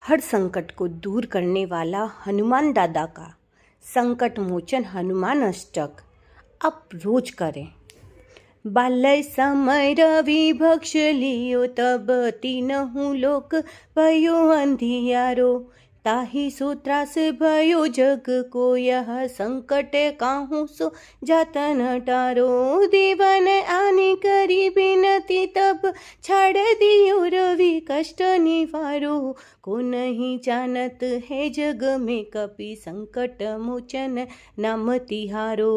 हर संकट को दूर करने वाला हनुमान दादा का संकट मोचन हनुमान अष्टक आप रोज करें। बालय समय रवि भक्ष लियो तब तीनहु लोक भयो अंधियारो ताहि सूत्रास भयो जग को यह संकट काहू सो जातन टारो देवन आने करी बिनती तब छाड़ दियो रवि कष्ट निवारो को नहीं जानत है जग में कपि संकट मोचन नाम तिहारो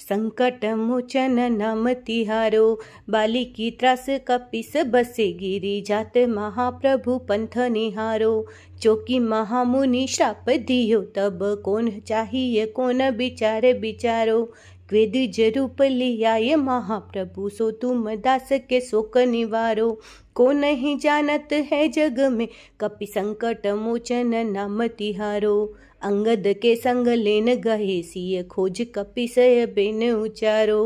संकट मोचन नाम तिहारो बाली की त्रास कपिस बसे गिरी जात महाप्रभु पंथ निहारो चौकी महामुनि श्राप दियो तब कौन चाहिए कौन बिचारे बिचारो क्वेद जरूप लियाए महाप्रभु सो तुम दास के शोक निवारो को नहीं जानत है जग में कपि संकट मोचन नाम तिहारो अंगद के संग लेन गए सिय खोज कपि सय बेन उचारो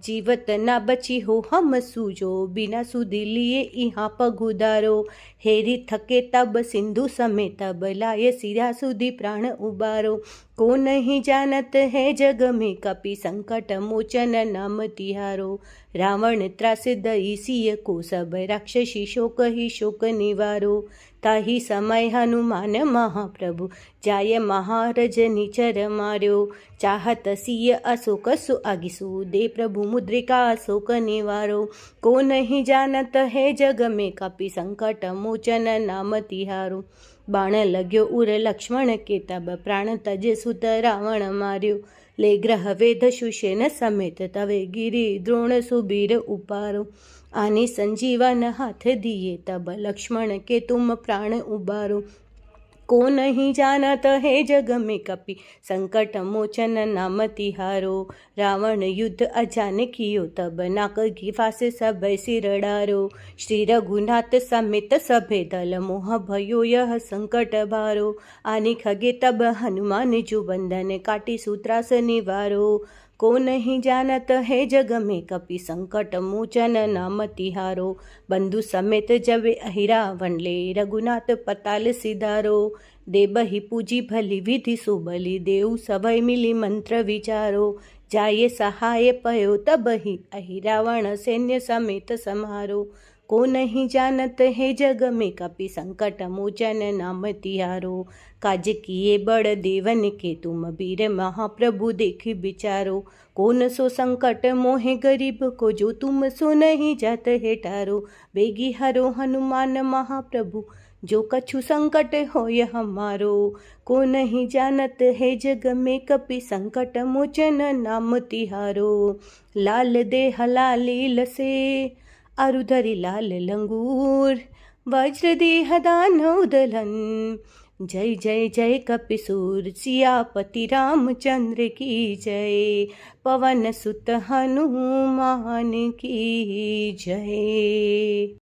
जीवत ना बची हो हम सूजो बिना सुधी लिए इहाँ पगुदारो हेरी थके तब सिंधु समेत तब लाए सिरा सुधी प्राण उबारो को नहीं जानत है जग में कपि संकट मोचन नाम तिहारो रावण त्रास दई सिय को सब राक्षसी शोक ही शोक निवारो ताही समय हनुमान महाप्रभु जाय महारज निचर मार्यो चाहत सिय अशोक सुआगिसु दे प्रभु मुद्रिका अशोक निवारो को नहीं जानत है जग में कपि संकट मोचन नाम तिहारो बाण लग्यो उर लक्ष्मण के तब प्राण तज सुत रावण मार्यो ले ग्रह वेद सुषेण समेत तवे गिरी द्रोण सुबीर उपारो आने संजीवन हाथ दिए तब लक्ष्मण के तुम प्राण उबारो को नहीं जानत है जग में कपि संकट मोचन नाम तिहारो रावण युद्ध अजान कियो तब नाक की फासे सब सिरडारो श्री रघुनाथ समेत सभे दल मोह भयो यह संकट भारो आने खगे तब हनुमान जो बंधन काटी सूत्रास निवारो को नहीं जानत है जग में कपि संकट मोचन नाम तिहारो बंधु समेत जब अहिरावण ले रघुनाथ पताल सिधारो देबहि पूजी भली विधि सुबली देव सभय मिली मंत्र विचारो जाये सहाय पयो तबहि अहिरावण सैन्य समेत समारो को नहीं जानत है जग में कपि संकट मोचन नाम तिहारो काज किए बड़ देवन के तुम वीर महाप्रभु देखी बिचारो कौन सो संकट मोहे गरीब को जो तुम सो नहीं जात है टारो बेगी हरो हनुमान महाप्रभु जो कछु संकट होय हमारो को नहीं जानत है जग में कपि संकट मोचन नाम तिहारो लाल दे हलालील से अरुधरी लाल लंगूर वज्र देह दानव दलन जय जय जय कपिसूर सियापति रामचंद्र की जय पवन सुत हनुमान की जय।